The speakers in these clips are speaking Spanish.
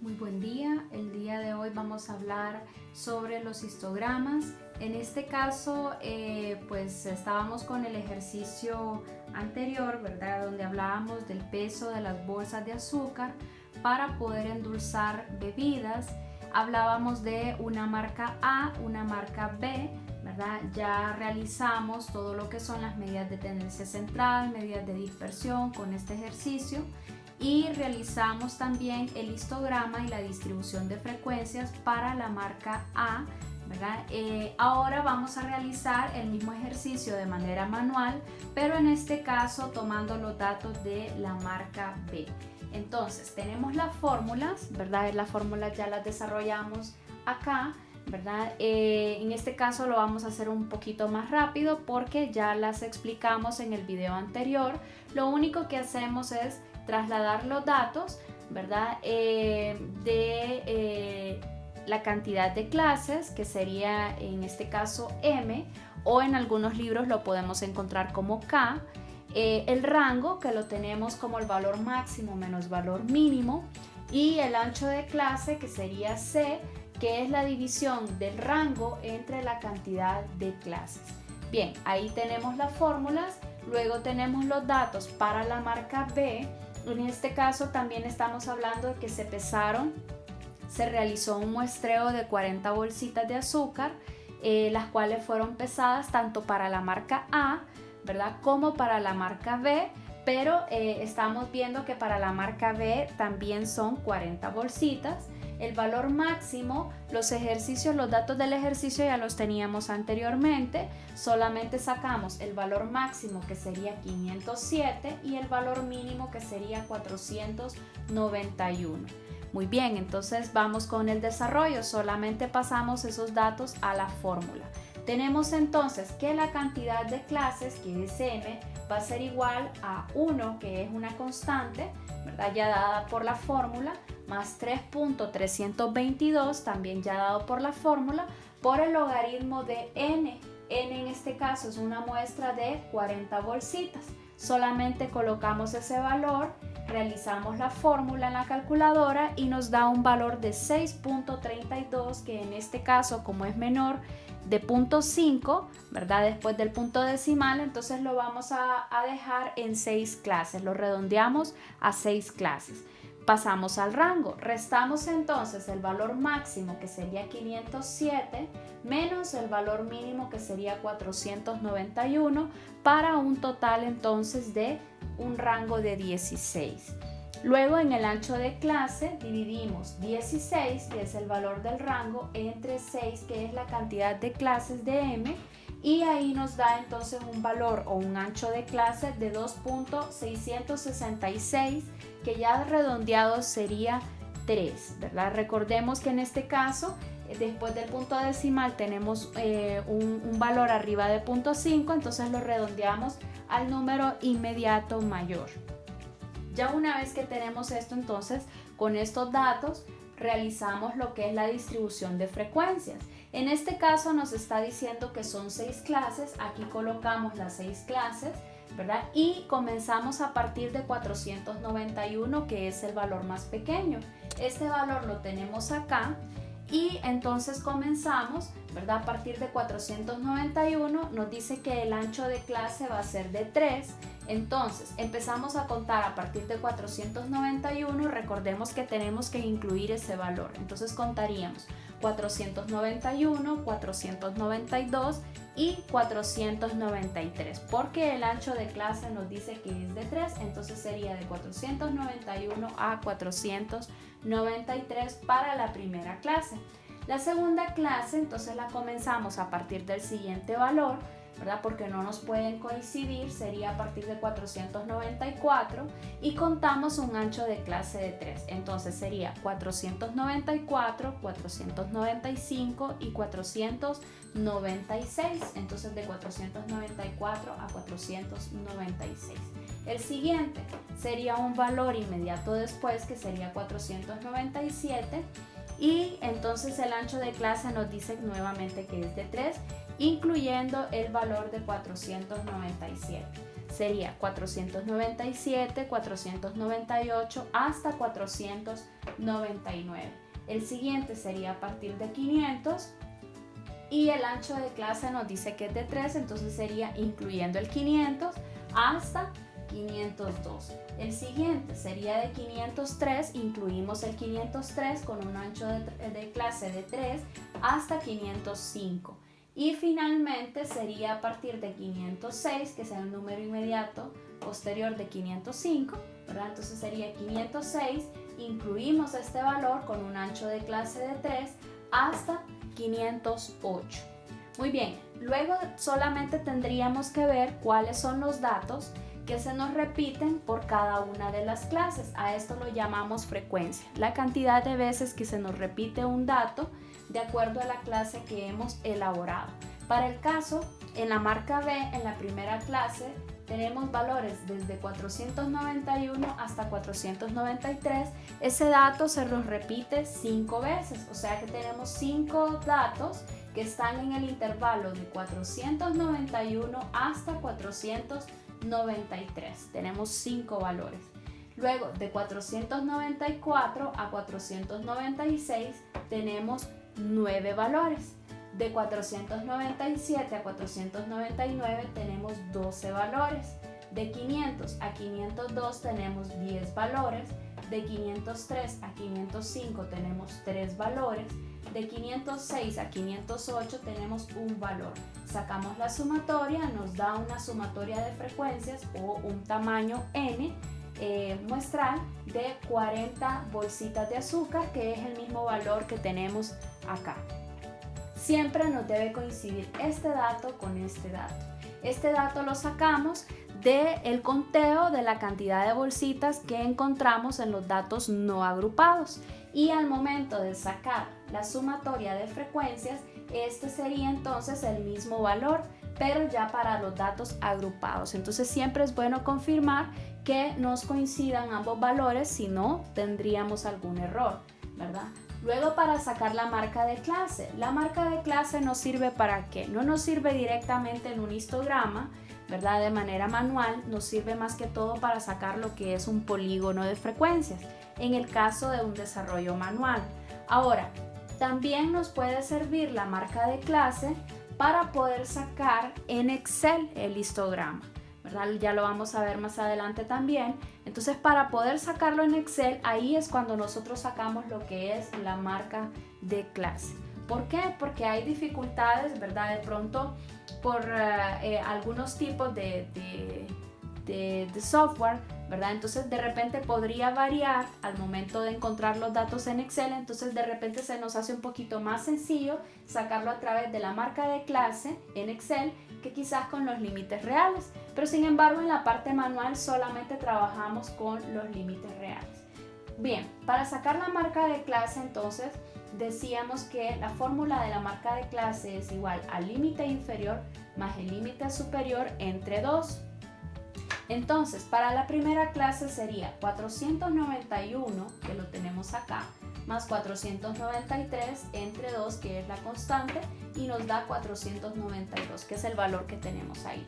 Muy buen día. El día de hoy vamos a hablar sobre los histogramas. En este caso, pues estábamos con el ejercicio anterior, ¿verdad? Donde hablábamos del peso de las bolsas de azúcar para poder endulzar bebidas. Hablábamos de una marca A, una marca B, ¿verdad? Ya realizamos todo lo que son las medidas de tendencia central, medidas de dispersión con este ejercicio. Y realizamos también el histograma y la distribución de frecuencias para la marca A, ¿verdad? Ahora vamos a realizar el mismo ejercicio de manera manual, pero en este caso tomando los datos de la marca B. Entonces tenemos las fórmulas, ¿verdad? Las fórmulas ya las desarrollamos acá, ¿verdad? En este caso lo vamos a hacer un poquito más rápido porque ya las explicamos en el video anterior. Lo único que hacemos es trasladar los datos, ¿verdad? De la cantidad de clases, que sería en este caso M, o en algunos libros lo podemos encontrar como K, el rango, que lo tenemos como el valor máximo menos valor mínimo, y el ancho de clase, que sería C, que es la división del rango entre la cantidad de clases. Bien, ahí tenemos las fórmulas. Luego tenemos los datos para la marca B. En este caso también estamos hablando de que se realizó un muestreo de 40 bolsitas de azúcar, las cuales fueron pesadas tanto para la marca A, ¿verdad?, como para la marca B, pero estamos viendo que para la marca B también son 40 bolsitas. El valor máximo, los datos del ejercicio ya los teníamos anteriormente, solamente sacamos el valor máximo, que sería 507, y el valor mínimo, que sería 491. Muy bien, entonces vamos con el desarrollo, solamente pasamos esos datos a la fórmula. Tenemos entonces que la cantidad de clases, que es M, va a ser igual a 1, que es una constante, ¿verdad?, ya dada por la fórmula, más 3.322, también ya dado por la fórmula, por el logaritmo de n. N en este caso es una muestra de 40 bolsitas. Solamente colocamos ese valor, realizamos la fórmula en la calculadora y nos da un valor de 6.32, que en este caso, como es menor de 0.5, ¿verdad?, después del punto decimal, entonces lo vamos a dejar en 6 clases, lo redondeamos a 6 clases. Pasamos al rango, restamos entonces el valor máximo, que sería 507, menos el valor mínimo, que sería 491, para un total entonces de un rango de 16. Luego en el ancho de clase dividimos 16, que es el valor del rango, entre 6, que es la cantidad de clases de M, y ahí nos da entonces un valor o un ancho de clase de 2.666, que ya redondeado sería 3, ¿verdad? Recordemos que en este caso, después del punto decimal tenemos un valor arriba de 0.5, entonces lo redondeamos al número inmediato mayor. Ya una vez que tenemos esto, entonces con estos datos realizamos lo que es la distribución de frecuencias. En este caso nos está diciendo que son 6 clases, aquí colocamos las 6 clases, ¿verdad? Y comenzamos a partir de 491, que es el valor más pequeño. Este valor lo tenemos acá y entonces comenzamos, ¿verdad? A partir de 491 nos dice que el ancho de clase va a ser de 3. Entonces empezamos a contar a partir de 491, recordemos que tenemos que incluir ese valor, entonces contaríamos 491, 492 y 493, porque el ancho de clase nos dice que es de 3, entonces sería de 491 a 493 para la primera clase. La segunda clase entonces la comenzamos a partir del siguiente valor, ¿verdad?, porque no nos pueden coincidir, sería a partir de 494, y contamos un ancho de clase de 3, entonces sería 494, 495 y 496, entonces de 494 a 496. El siguiente sería un valor inmediato después, que sería 497, y entonces el ancho de clase nos dice nuevamente que es de 3, incluyendo el valor de 497. sería 497, 498 hasta 499. El siguiente sería a partir de 500 y el ancho de clase nos dice que es de 3, entonces sería incluyendo el 500 hasta 502. El siguiente sería de 503, incluimos el 503 con un ancho de clase de 3 hasta 505. Y finalmente sería a partir de 506, que es el número inmediato posterior de 505, ¿verdad? Entonces sería 506, incluimos este valor con un ancho de clase de 3 hasta 508. Muy bien, luego solamente tendríamos que ver cuáles son los datos que se nos repiten por cada una de las clases. A esto lo llamamos frecuencia, la cantidad de veces que se nos repite un dato de acuerdo a la clase que hemos elaborado. Para el caso, en la marca B, en la primera clase, tenemos valores desde 491 hasta 493. Ese dato se nos repite 5 veces, o sea que tenemos 5 datos que están en el intervalo de 491 hasta 493. Tenemos 5 valores. Luego, de 494 a 496 tenemos 9 valores. De 497 a 499 tenemos 12 valores. De 500 a 502 tenemos 10 valores. De 503 a 505 tenemos 3 valores. De 506 a 508 tenemos un valor. Sacamos la sumatoria, nos da una sumatoria de frecuencias o un tamaño n muestral de 40 bolsitas de azúcar, que es el mismo valor que tenemos acá. Siempre nos debe coincidir este dato con este dato. Este dato lo sacamos del conteo de la cantidad de bolsitas que encontramos en los datos no agrupados. Y al momento de sacar la sumatoria de frecuencias, este sería entonces el mismo valor, pero ya para los datos agrupados. Entonces siempre es bueno confirmar que nos coincidan ambos valores, si no tendríamos algún error, ¿verdad? Luego, para sacar la marca de clase. La marca de clase nos sirve ¿para qué? No nos sirve directamente en un histograma, ¿verdad? De manera manual, nos sirve más que todo para sacar lo que es un polígono de frecuencias, en el caso de un desarrollo manual. Ahora, también nos puede servir la marca de clase para poder sacar en Excel el histograma, ¿verdad? Ya lo vamos a ver más adelante también. Entonces, para poder sacarlo en Excel, ahí es cuando nosotros sacamos lo que es la marca de clase. ¿Por qué? Porque hay dificultades, ¿verdad? De pronto, por algunos tipos de software, ¿verdad? Entonces, de repente podría variar al momento de encontrar los datos en Excel. Entonces, de repente se nos hace un poquito más sencillo sacarlo a través de la marca de clase en Excel que quizás con los límites reales. Pero sin embargo, en la parte manual solamente trabajamos con los límites reales. Bien, para sacar la marca de clase, entonces, decíamos que la fórmula de la marca de clase es igual al límite inferior más el límite superior entre 2. Entonces, para la primera clase sería 491, que lo tenemos acá, más 493 entre 2, que es la constante, y nos da 492, que es el valor que tenemos ahí.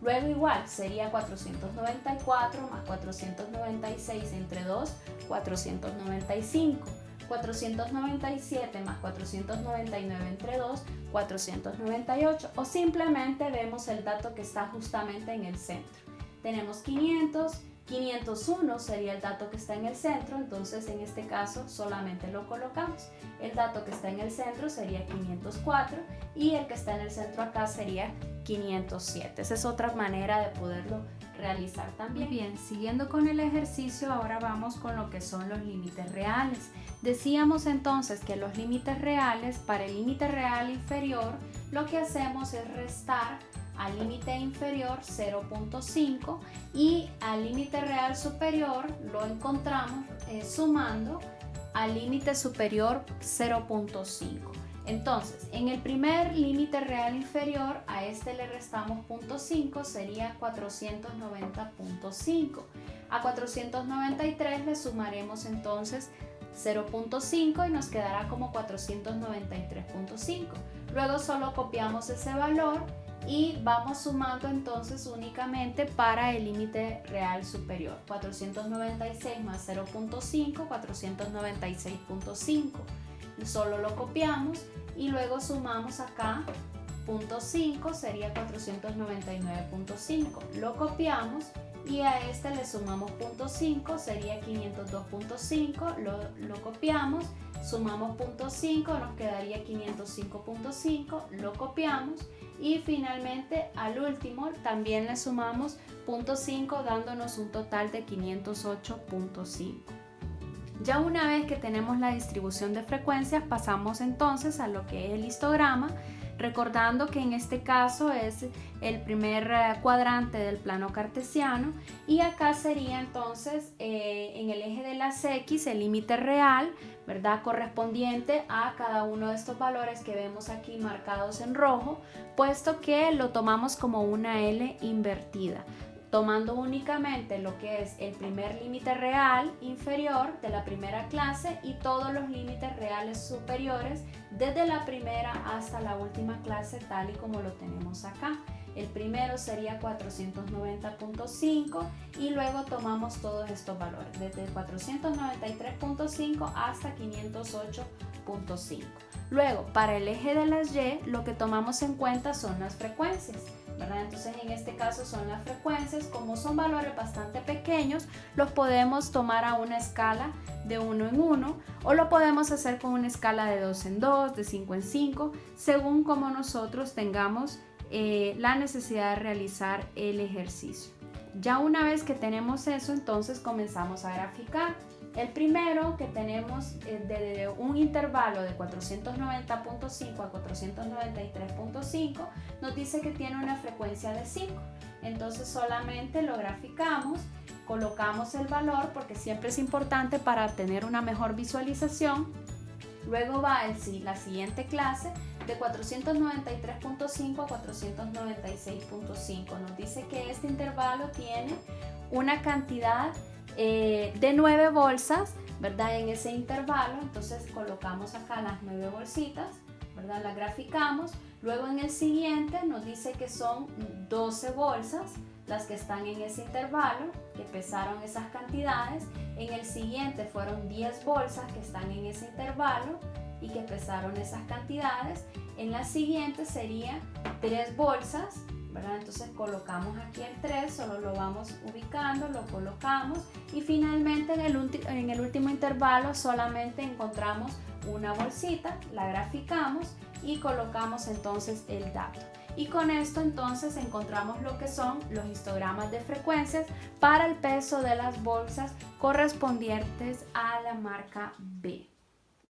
Luego igual sería 494 más 496 entre 2, 495. 497 más 499 entre 2, 498. O simplemente vemos el dato que está justamente en el centro. Tenemos 500, 501 sería el dato que está en el centro, entonces en este caso solamente lo colocamos. El dato que está en el centro sería 504 y el que está en el centro acá sería 507. Esa es otra manera de poderlo realizar también. Bien, siguiendo con el ejercicio, ahora vamos con lo que son los límites reales. Decíamos entonces que los límites reales, para el límite real inferior, lo que hacemos es restar al límite inferior 0.5 y al límite real superior lo encontramos sumando al límite superior 0.5. Entonces, en el primer límite real inferior, a este le restamos 0.5, sería 490.5. A 493 le sumaremos entonces 0.5 y nos quedará como 493.5. Luego solo copiamos ese valor y vamos sumando entonces únicamente para el límite real superior. 496 más 0.5, 496.5. Solo lo copiamos y luego sumamos acá 0.5, sería 499.5. Lo copiamos y a este le sumamos 0.5, sería 502.5. Lo copiamos, sumamos 0.5, nos quedaría 505.5. Lo copiamos y finalmente al último también le sumamos 0.5, dándonos un total de 508.5. Ya una vez que tenemos la distribución de frecuencias, pasamos entonces a lo que es el histograma, recordando que en este caso es el primer cuadrante del plano cartesiano, y acá sería entonces en el eje de las X el límite real, ¿verdad?, correspondiente a cada uno de estos valores que vemos aquí marcados en rojo, puesto que lo tomamos como una L invertida, tomando únicamente lo que es el primer límite real inferior de la primera clase y todos los límites reales superiores desde la primera hasta la última clase, tal y como lo tenemos acá. El primero sería 490.5 y luego tomamos todos estos valores, desde 493.5 hasta 508.5. Luego, para el eje de las Y, lo que tomamos en cuenta son las frecuencias, ¿verdad? Entonces, en este caso son las frecuencias. Como son valores bastante pequeños, los podemos tomar a una escala de 1 en 1 o lo podemos hacer con una escala de 2 en 2, de 5 en 5, según como nosotros tengamos la necesidad de realizar el ejercicio. Ya una vez que tenemos eso, entonces comenzamos a graficar. El primero que tenemos de un intervalo de 490.5 a 493.5 nos dice que tiene una frecuencia de 5. Entonces solamente lo graficamos, colocamos el valor porque siempre es importante para tener una mejor visualización. Luego va la siguiente clase de 493.5 a 496.5. Nos dice que este intervalo tiene una cantidad de 9 bolsas, ¿verdad?, en ese intervalo. Entonces colocamos acá las 9 bolsitas, ¿verdad?, las graficamos. Luego en el siguiente nos dice que son 12 bolsas las que están en ese intervalo, que pesaron esas cantidades. En el siguiente fueron 10 bolsas que están en ese intervalo y que pesaron esas cantidades. En la siguiente serían 3 bolsas, ¿verdad? Entonces colocamos aquí el 3, solo lo vamos ubicando, lo colocamos y finalmente en el último intervalo solamente encontramos una bolsita, la graficamos y colocamos entonces el dato. Y con esto entonces encontramos lo que son los histogramas de frecuencias para el peso de las bolsas correspondientes a la marca B.